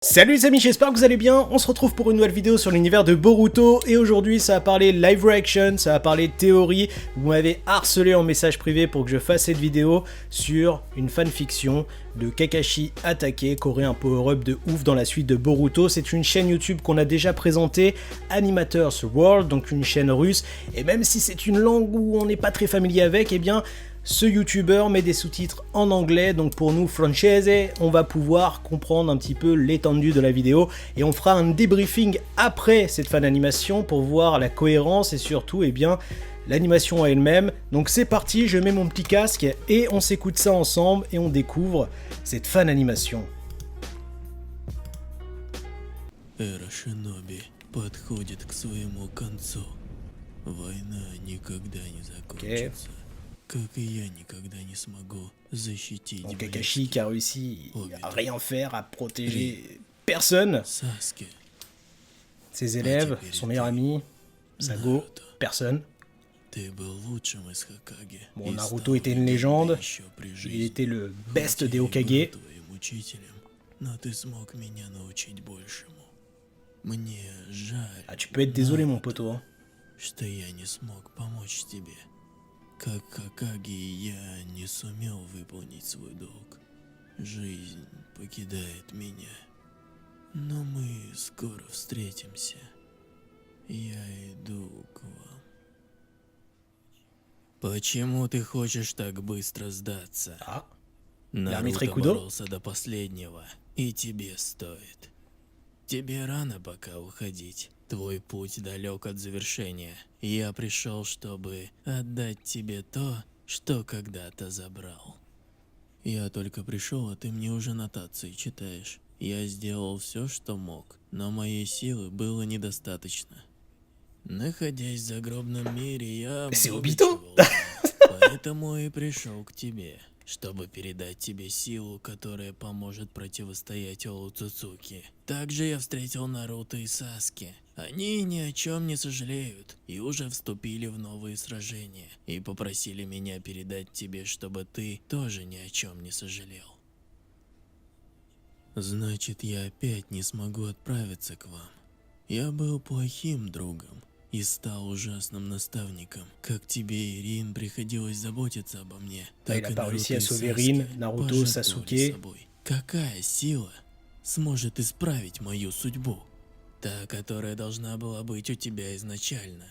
Salut les amis, j'espère que vous allez bien. On se retrouve pour une nouvelle vidéo sur l'univers de Boruto et aujourd'hui ça va parler live reaction, ça va parler théorie. Vous m'avez harcelé en message privé pour que je fasse cette vidéo sur une fanfiction de Kakashi Hatake qui aurait un power-up de ouf dans la suite de Boruto. C'est une chaîne YouTube qu'on a déjà présentée, Animators World, donc une chaîne russe. Et même si c'est une langue où on n'est pas très familier avec, eh bien ce youtubeur met des sous-titres en anglais, donc pour nous français, on va pouvoir comprendre un petit peu l'étendue de la vidéo et on fera un débriefing après cette fan animation pour voir la cohérence et surtout eh bien l'animation elle-même. Donc c'est parti, je mets mon petit casque et on s'écoute ça ensemble et on découvre cette fan animation. Эра Шиноби подходит к своему концу. Война никогда не закончится. Как и я никогда не смогу защитить Donc Kakashi qui a réussi à rien faire, à protéger Ри. personne. Саске. Ses élèves, son meilleur ami, Sago, personne. Ты был лучшим из Хокаге. Bon, И Naruto стал était une любимым légende, еще при il жизни. était le best Хоть des я и Hokage. был твоим учителем, но ты смог меня научить большему. Мне жаль, Ah, tu peux être désolé mon poteau. Hein. что я не смог помочь тебе. Как Хокаге я не сумел выполнить свой долг. Жизнь покидает меня. Но мы скоро встретимся. Я иду к вам. Почему ты хочешь так быстро сдаться? Ah, Наруто Рикудо? боролся до последнего, и тебе стоит. Тебе рано пока уходить. Твой путь далек от завершения. Я пришел, чтобы отдать тебе то, что когда-то забрал. Я только пришел, а ты мне уже нотации читаешь. Я сделал все, что мог, но моей силы было недостаточно. Находясь в загробном мире, я C'est облагачивал Obito? вас, поэтому и пришел к тебе, чтобы передать тебе силу, которая поможет противостоять Оуцуцуки. Также я встретил Наруто и Саске. Они ни о чем не сожалеют и уже вступили в новые сражения и попросили меня передать тебе, чтобы ты тоже ни о чем не сожалел. Значит, я опять не смогу отправиться к вам. Я был плохим другом и стал ужасным наставником. Как тебе и Рин приходилось заботиться обо мне, il так a и pas Наруто réussi à и sauver Саске Rin, Naruto, пожертвовали Sasuke. собой. Какая сила сможет исправить мою судьбу? Та, которая должна была быть у тебя изначально.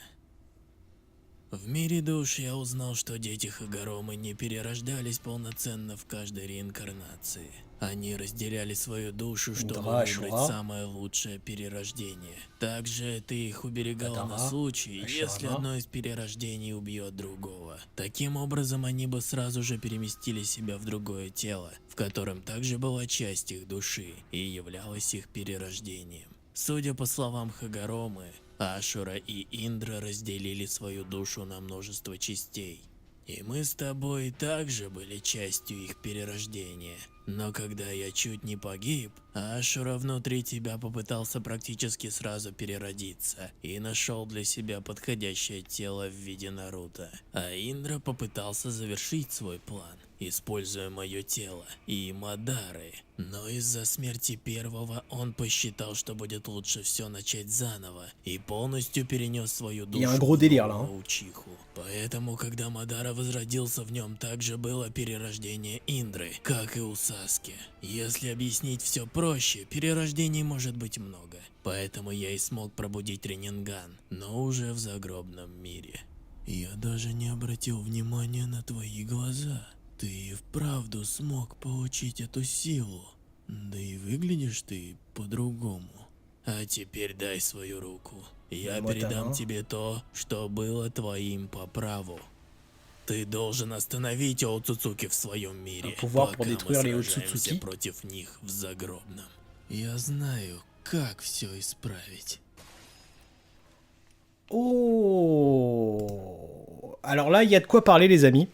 В мире душ я узнал, что дети Хагаромы не перерождались полноценно в каждой реинкарнации. Они разделяли свою душу, чтобы Дра, выбрать Шура. самое лучшее перерождение. Также ты их уберегал на Дра, случай, если Ашана. одно из перерождений убьет другого. Таким образом, они бы сразу же переместили себя в другое тело, в котором также была часть их души и являлась их перерождением. Судя по словам Хагаромы, Ашура и Индра разделили свою душу на множество частей. И мы с тобой также были частью их перерождения. Но когда я чуть не погиб, Ашура внутри тебя попытался практически сразу переродиться и нашел для себя подходящее тело в виде Наруто. А Индра попытался завершить свой план, используя мое тело и Мадары. Но из-за смерти первого он посчитал, что будет лучше все начать заново и полностью перенес свою Il y a un душу gros в délire là. нового Учиху. Поэтому, когда Мадара возродился, в нем также было перерождение Индры, как и у Саски. Если объяснить все проще, перерождений может быть много. Поэтому я и смог пробудить Реннинган, но уже в загробном мире. Я даже не обратил внимания на твои глаза. Ты и вправду смог получить эту силу. Да и выглядишь ты по-другому. А теперь дай свою руку. Я Вот передам оно. тебе то, что было твоим по праву. Ты должен остановить Оуцуцуки в своем мире, Un pouvoir pour пока мы détruire les сражаемся Otsutsuki. против них в загробном. Я знаю, как все исправить. Oh. Alors là, il y a de quoi parler les amis.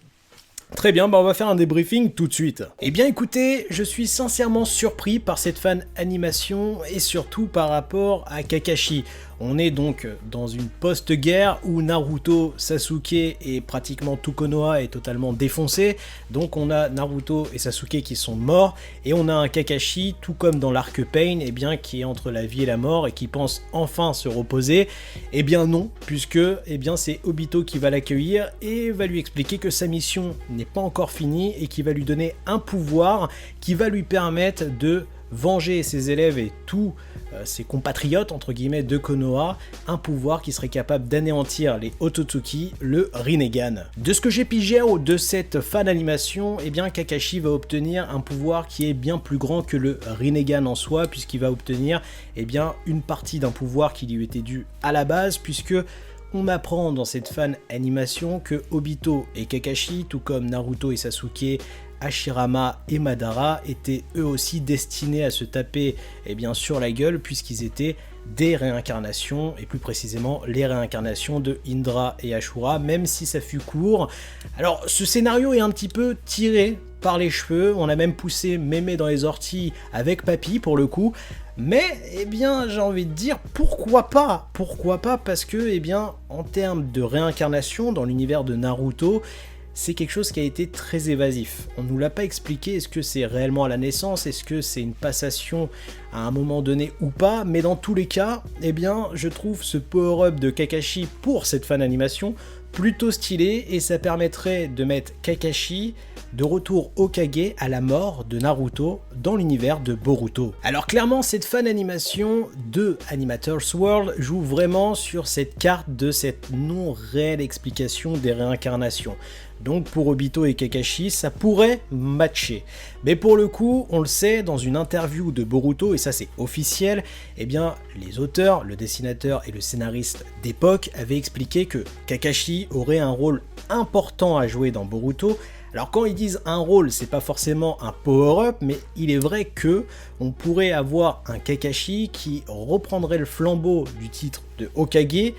Très bien, bah on va faire un débriefing tout de suite. Eh bien écoutez, je suis sincèrement surpris par cette fan animation et surtout par rapport à Kakashi. On est donc dans une post-guerre où Naruto, Sasuke et pratiquement tout Konoha est totalement défoncé. Donc on a Naruto et Sasuke qui sont morts et on a un Kakashi, tout comme dans l'arc Pain, eh bien, qui est entre la vie et la mort et qui pense enfin se reposer. Eh bien non, puisque eh bien, c'est Obito qui va l'accueillir et va lui expliquer que sa mission n'est pas encore finie et qui va lui donner un pouvoir qui va lui permettre de venger ses élèves et tous ses compatriotes entre guillemets de Konoha, un pouvoir qui serait capable d'anéantir les Otsutsuki, le Rinnegan. De ce que j'ai pigé de cette fan animation, eh bien Kakashi va obtenir un pouvoir qui est bien plus grand que le Rinnegan en soi, puisqu'il va obtenir eh bien une partie d'un pouvoir qui lui était dû à la base, puisque on apprend dans cette fan animation que Obito et Kakashi, tout comme Naruto et Sasuke, Hashirama et Madara, étaient eux aussi destinés à se taper eh bien, sur la gueule, puisqu'ils étaient des réincarnations, et plus précisément les réincarnations de Indra et Ashura, même si ça fut court. Alors ce scénario est un petit peu tiré par les cheveux, on a même poussé mémé dans les orties avec Papy pour le coup, mais eh bien j'ai envie de dire pourquoi pas, parce que eh bien en termes de réincarnation dans l'univers de Naruto, c'est quelque chose qui a été très évasif. On ne nous l'a pas expliqué, est-ce que c'est réellement à la naissance, est-ce que c'est une passation à un moment donné ou pas, mais dans tous les cas, eh bien, je trouve ce power-up de Kakashi pour cette fan animation plutôt stylé, et ça permettrait de mettre Kakashi de retour Hokage à la mort de Naruto dans l'univers de Boruto. Alors clairement, cette fan animation de Animator's World joue vraiment sur cette carte de cette non réelle explication des réincarnations. Donc pour Obito et Kakashi, ça pourrait matcher. Mais pour le coup, on le sait, dans une interview de Boruto, et ça c'est officiel, eh bien les auteurs, le dessinateur et le scénariste d'époque avaient expliqué que Kakashi aurait un rôle important à jouer dans Boruto. Alors quand ils disent un rôle, c'est pas forcément un power-up, mais il est vrai que on pourrait avoir un Kakashi qui reprendrait le flambeau du titre de Hokage,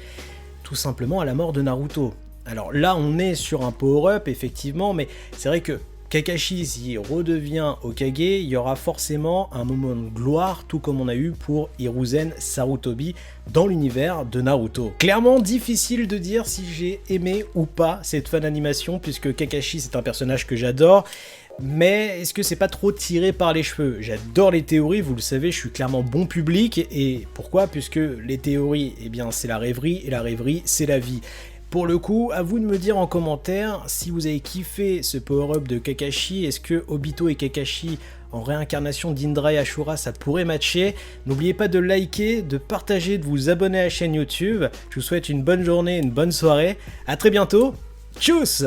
tout simplement à la mort de Naruto. Alors là, on est sur un power-up, effectivement, mais c'est vrai que Kakashi, s'il redevient Hokage, il y aura forcément un moment de gloire, tout comme on a eu pour Hiruzen Sarutobi dans l'univers de Naruto. Clairement, difficile de dire si j'ai aimé ou pas cette fan animation, puisque Kakashi, c'est un personnage que j'adore. Mais est-ce que c'est pas trop tiré par les cheveux? J'adore les théories, vous le savez, je suis clairement bon public. Et pourquoi? Puisque les théories, eh bien, c'est la rêverie, et la rêverie, c'est la vie. Pour le coup, à vous de me dire en commentaire si vous avez kiffé ce power-up de Kakashi, est-ce que Obito et Kakashi en réincarnation d'Indra et Ashura ça pourrait matcher? N'oubliez pas de liker, de partager, de vous abonner à la chaîne YouTube. Je vous souhaite une bonne journée, une bonne soirée, à très bientôt, tchuss!